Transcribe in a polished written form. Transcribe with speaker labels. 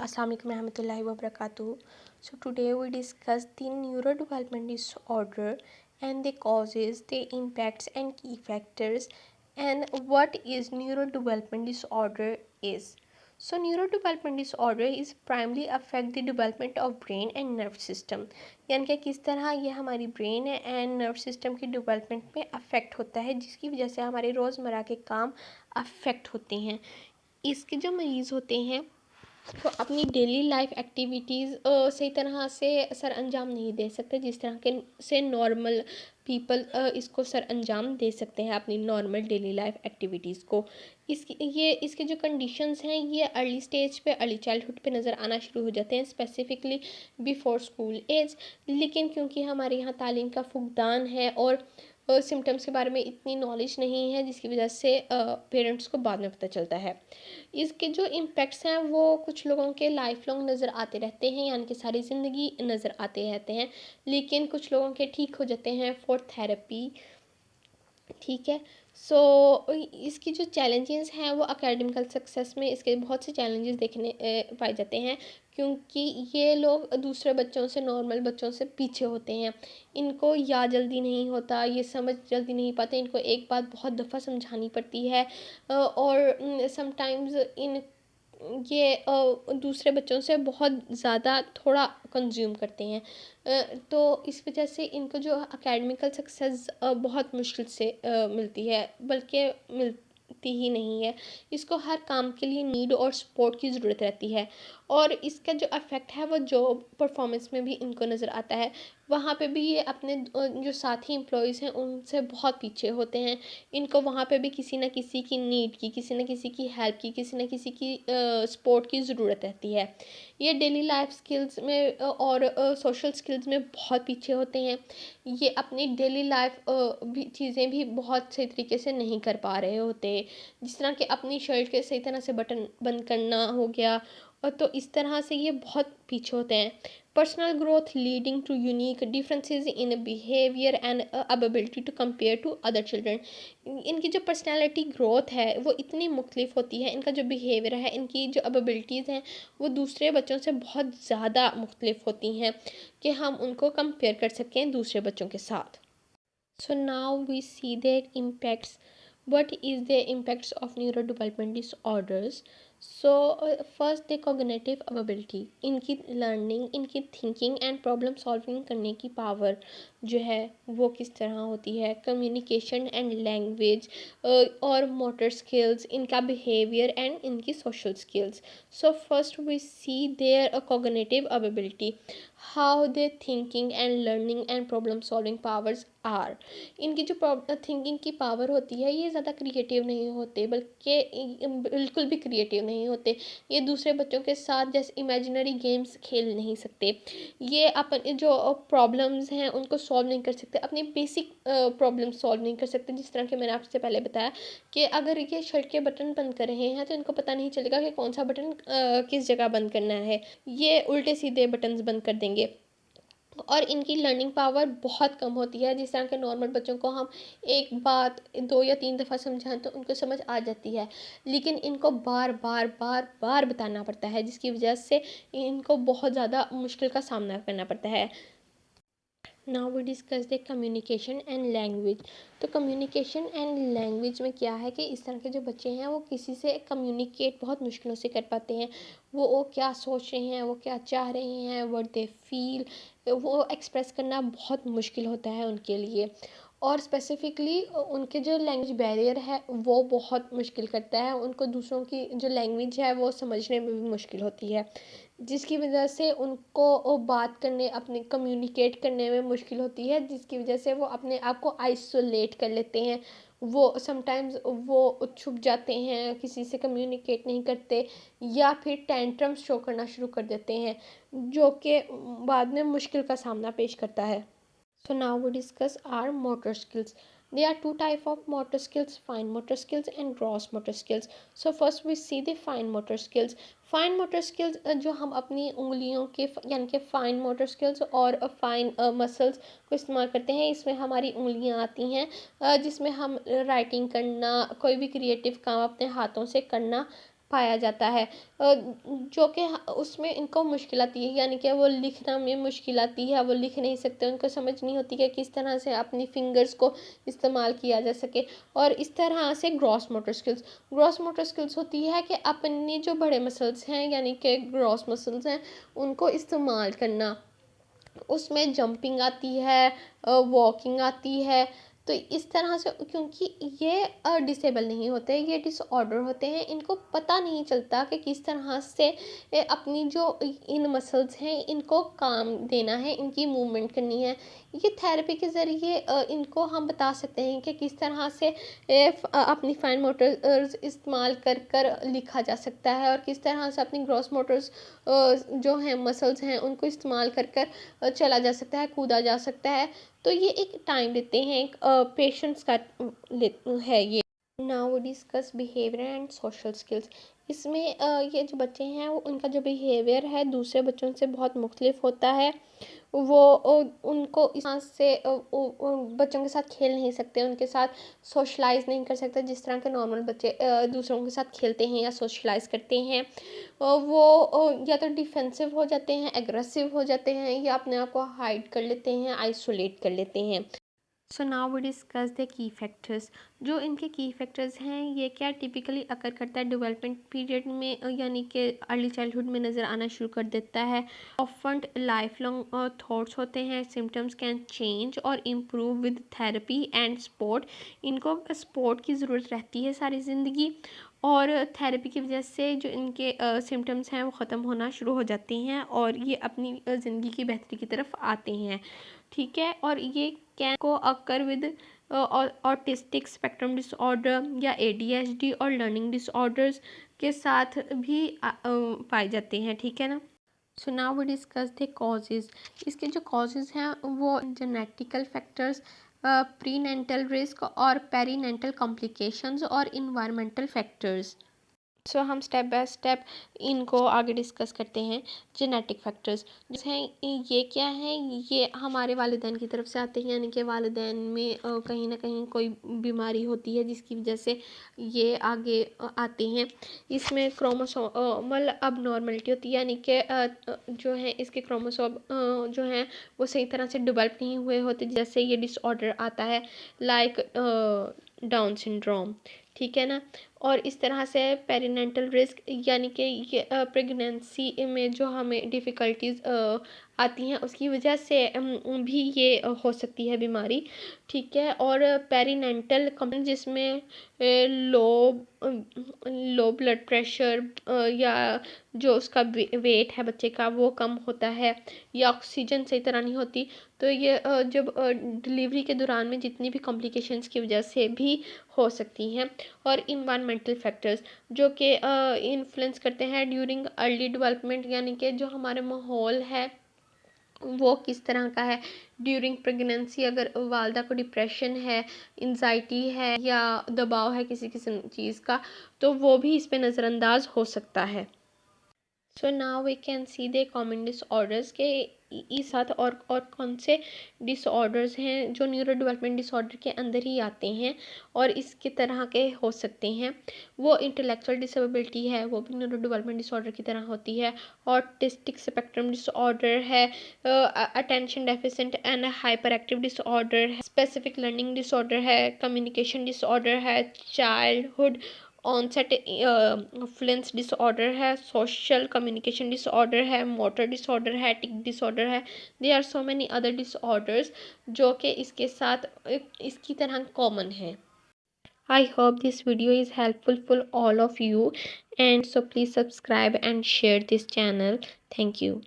Speaker 1: Assalamualaikum warahmatullahi wabarakatuh. So today we discuss the neurodevelopment disorder and the causes, the impacts and key factors, and what is neurodevelopment disorder is. So neurodevelopment disorder is primarily affect the development of brain and nerve system. यानी कि किस तरह ये हमारी brain and nerve system की development में affect होता है, जिसकी वजह से हमारे रोज़मर्रा के काम अफेक्ट होते हैं. इसके जो मरीज़ होते हैं तो अपनी डेली लाइफ एक्टिविटीज़ सही तरह से सर अंजाम नहीं दे सकते, जिस तरह के से नॉर्मल पीपल इसको सर अंजाम दे सकते हैं अपनी नॉर्मल डेली लाइफ एक्टिविटीज़ को. इसके जो कंडीशंस हैं ये अर्ली स्टेज पे, अर्ली चाइल्डहुड पे नज़र आना शुरू हो जाते हैं, स्पेसिफिकली बिफोर स्कूल एज. लेकिन क्योंकि हमारे यहाँ तालीम का फुकदान है और सिम्टम्स के बारे में इतनी नॉलेज नहीं है, जिसकी वजह से पेरेंट्स को बाद में पता चलता है. इसके जो इम्पैक्ट्स हैं वो कुछ लोगों के लाइफ लॉन्ग नज़र आते रहते हैं, यानी कि सारी ज़िंदगी नज़र आते रहते हैं. लेकिन कुछ लोगों के ठीक हो जाते हैं फॉर थेरेपी. ठीक है. सो इसकी जो चैलेंजेस हैं वो एकेडमिकल सक्सेस में इसके बहुत से चैलेंजेस देखने पाए जाते हैं, क्योंकि ये लोग दूसरे बच्चों से, नॉर्मल बच्चों से पीछे होते हैं. इनको याद जल्दी नहीं होता, ये समझ जल्दी नहीं पाते, इनको एक बात बहुत दफ़ा समझानी पड़ती है. और समटाइम्स ये दूसरे बच्चों से बहुत ज़्यादा थोड़ा कंज्यूम करते हैं. तो इस वजह से इनको जो एकेडमिकल सक्सेस बहुत मुश्किल से मिलती है, बल्कि मिलती ही नहीं है. इसको हर काम के लिए नीड और सपोर्ट की ज़रूरत रहती है. और इसका जो अफेक्ट है वो जॉब परफॉर्मेंस में भी इनको नज़र आता है. वहाँ पे भी ये अपने जो साथी एम्प्लॉयज़ हैं उनसे बहुत पीछे होते हैं. इनको वहाँ पे भी किसी न किसी की नीड की, किसी न किसी की हेल्प की, किसी न किसी की सपोर्ट की ज़रूरत रहती है. ये डेली लाइफ स्किल्स में और सोशल स्किल्स में बहुत पीछे होते हैं. ये अपनी डेली लाइफ भी चीज़ें भी बहुत सही तरीके से नहीं कर पा रहे होते, जिस तरह कि अपनी शर्ट के सही तरह से बटन बंद करना हो गया. और तो इस तरह से ये बहुत पीछे होते हैं. Personal growth leading to unique differences in behaviour and ability to compare to other children. इनकी जो पर्सनालिटी ग्रोथ है वो इतनी मुख्तलिफ होती है, इनका जो बिहेवियर है, इनकी जो अबिलिटीज़ हैं वो दूसरे बच्चों से बहुत ज़्यादा मुख्तलिफ होती हैं कि हम उनको कंपेयर कर सकें दूसरे बच्चों के साथ. So now we see the impacts. what is the impacts of neurodevelopment disorders. So first the cognitive ability, इनकी लर्निंग, इनकी थिंकिंग एंड प्रॉब्लम सॉल्विंग करने की पावर जो है वो किस तरह होती है. कम्युनिकेशन एंड लैंग्वेज और मोटर स्किल्स, इनका बिहेवियर एंड इनकी social skills. So first we see their cognitive ability, how they thinking and learning and problem solving powers are. इनकी जो थिंकिंग की पावर होती है ये ज़्यादा क्रिएटिव नहीं होते, बल्कि बिल्कुल भी क्रिएटिव नहीं होते. ये दूसरे बच्चों के साथ जैसे इमेजिनरी गेम्स खेल नहीं सकते. ये अपन जो प्रॉब्लम्स हैं उनको सॉल्व नहीं कर सकते, अपनी बेसिक प्रॉब्लम सॉल्व नहीं कर सकते. जिस तरह के मैंने आपसे पहले बताया कि अगर ये शर्ट के बटन बंद कर रहे हैं तो इनको पता नहीं चलेगा कि कौन सा बटन किस जगह बंद करना है. ये उल्टे सीधे बटन्स बंद कर देंगे. और इनकी लर्निंग पावर बहुत कम होती है. जिस तरह के नॉर्मल बच्चों को हम एक बात 2 या 3 दफ़ा समझाएं तो उनको समझ आ जाती है, लेकिन इनको बार बार बार बार बताना पड़ता है, जिसकी वजह से इनको बहुत ज़्यादा मुश्किल का सामना करना पड़ता है. Now we discuss the communication and language. तो कम्युनिकेशन एंड लैंग्वेज में क्या है कि इस तरह के जो बच्चे हैं वो किसी से कम्युनिकेट बहुत मुश्किलों से कर पाते हैं. वो क्या सोच रहे हैं, वो क्या चाह रहे हैं, व्हाट दे फील, वो एक्सप्रेस करना बहुत मुश्किल होता है उनके लिए. और स्पेसिफ़िकली उनके जो लैंग्वेज बैरियर है वो बहुत मुश्किल करता है. उनको दूसरों की जो लैंग्वेज है वो समझने में भी मुश्किल होती है, जिसकी वजह से उनको बात करने, अपने कम्युनिकेट करने में मुश्किल होती है, जिसकी वजह से वो अपने आप को आइसोलेट कर लेते हैं. वो समटाइम्स वो छुप जाते हैं, किसी से कम्युनिकेट नहीं करते, या फिर टेंट्रम्स शो करना शुरू कर देते हैं, जो कि बाद में मुश्किल का सामना पेश करता है. So now we discuss our motor skills. There are two type of motor skills: fine motor skills and gross motor skills. So first we see the fine motor skills. Fine motor skills जो हम अपनी उंगलियों के यानी कि fine motor skills और fine muscles को इस्तेमाल करते हैं. इसमें हमारी उंगलियां आती हैं, जिसमें हम राइटिंग करना, कोई भी क्रिएटिव काम अपने हाथों से करना पाया जाता है, जो कि उसमें इनको मुश्किल आती है, यानी कि वो लिखना में मुश्किल आती है, वो लिख नहीं सकते, उनको समझ नहीं होती कि किस तरह से अपनी फिंगर्स को इस्तेमाल किया जा सके। और इस तरह से ग्रॉस मोटर स्किल्स होती है कि अपने जो बड़े मसल्स हैं यानी कि ग्रॉस मसल्स हैं उनको इस्तेमाल करना, उसमें जंपिंग आती है, वॉकिंग आती है। तो इस तरह से, क्योंकि ये डिसेबल नहीं होते, ये डिसऑर्डर होते हैं, इनको पता नहीं चलता कि किस तरह से अपनी जो इन मसल्स हैं इनको काम देना है, इनकी मूवमेंट करनी है। ये थेरेपी के ज़रिए इनको हम बता सकते हैं कि किस तरह से अपनी फाइन मोटर्स इस्तेमाल कर कर लिखा जा सकता है, और किस तरह से अपनी ग्रॉस मोटर्स जो हैं मसल्स हैं उनको इस्तेमाल कर कर चला जा सकता है, कूदा जा सकता है। तो ये एक टाइम लेते हैं, एक पेशेंस का है ये। Now discuss behaviour and social skills. इसमें ये जो बच्चे हैं वो उनका जो बिहेवियर है दूसरे बच्चों से बहुत मुख्तलिफ होता है। वो उनको इस तरह से बच्चों के साथ खेल नहीं सकते, उनके साथ सोशलाइज नहीं कर सकते जिस तरह के नॉर्मल बच्चे दूसरों के साथ खेलते हैं या सोशलाइज करते हैं। वो या तो डिफेंसिव हो जाते हैं, एग्रेसिव हो जाते हैं, या अपने आप को हाइड कर लेते हैं, आइसोलेट कर लेते हैं। So now we discuss the key factors. जो इनके की फैक्टर्स हैं ये क्या टिपिकली अकर करता है डेवलपमेंट पीरियड में, यानी कि अर्ली चाइल्डहुड में नज़र आना शुरू कर देता है। ऑफन लाइफ लॉन्ग थॉट्स होते हैं। सिम्टम्स कैन चेंज और improve with therapy and sport. इनको स्पोर्ट की ज़रूरत रहती है सारी ज़िंदगी, और थेरेपी की वजह से जो इनके सिम्टम्स हैं वो ख़त्म होना शुरू हो जाते हैं और ये अपनी ज़िंदगी की बेहतरी की तरफ आते हैं। ठीक है, और ये can co-occur with autistic spectrum disorder या एडीएचडी और लर्निंग डिसऑर्डर्स के साथ भी पाए जाते हैं। ठीक है ना। So now we discuss the causes. इसके जो कॉजेज़ हैं वो जेनेटिकल फैक्टर्स, प्रीनेंटल रिस्क और पेरीनेंटल कॉम्प्लिकेशंस और इन्वायरमेंटल फैक्टर्स। सो हम स्टेप बाय स्टेप इनको आगे डिस्कस करते हैं। जेनेटिक फैक्टर्स जैसे हैं ये क्या है, ये हमारे वालिदैन की तरफ से आते हैं, यानी कि वालिदैन में कहीं ना कहीं कोई बीमारी होती है जिसकी वजह से ये आगे आते हैं। इसमें क्रोमोसोमल अबनॉर्मलिटी होती है, यानी कि जो है इसके क्रोमोसोम जो हैं वो सही तरह से डेवलप नहीं हुए होते, जैसे ये डिसऑर्डर आता है लाइक डाउन सिंड्रोम। ठीक है ना। और इस तरह से पेरिनेंटल रिस्क, यानी कि ये प्रेगनेंसी में जो हमें डिफ़िकल्टीज़ आती हैं उसकी वजह से भी ये हो सकती है बीमारी। ठीक है। और पेरिनेंटल कम जिसमें लो लो ब्लड प्रेशर या जो उसका वेट है बच्चे का वो कम होता है, या ऑक्सीजन सही तरह नहीं होती। तो ये जब डिलीवरी के दौरान में जितनी भी कॉम्प्लिकेशंस की वजह से भी हो सकती हैं। और इन्वायरमेंटल फैक्टर्स जो कि इन्फ्लुएंस करते हैं ड्यूरिंग अर्ली डेवलपमेंट, यानी कि जो हमारे माहौल है वो किस तरह का है। ड्यूरिंग प्रेगनेंसी अगर वालदा को डिप्रेशन है, एंजाइटी है या दबाव है किसी किस्म चीज़ का, तो वो भी इस पे नज़रअंदाज हो सकता है। So now we can see the common disorders के इस साथ और कौन से डिसऑर्डर्स हैं जो न्यूरो डेवलपमेंट डिसऑर्डर के अंदर ही आते हैं और इसके तरह के हो सकते हैं। वो इंटेलेक्चुअल डिसेबिलिटी है, वो भी न्यूरो डेवलपमेंट डिसऑर्डर की तरह होती है। ऑटिस्टिक स्पेक्ट्रम डिसऑर्डर है, attention deficient and hyper active disorder है, स्पेसिफिक लर्निंग डिसऑर्डर है, कम्युनिकेशन डिसऑर्डर है, चाइल्डहुड ऑनसेट फ्लुएंस डिसऑर्डर है, सोशल कम्युनिकेशन डिसऑर्डर है, मोटर डिसऑर्डर है, टिक डिसऑर्डर है। They are so many other disorders जो कि इसके साथ इसकी तरह कॉमन है। I hope this video is helpful for all of you, and so please subscribe and share this channel. Thank you.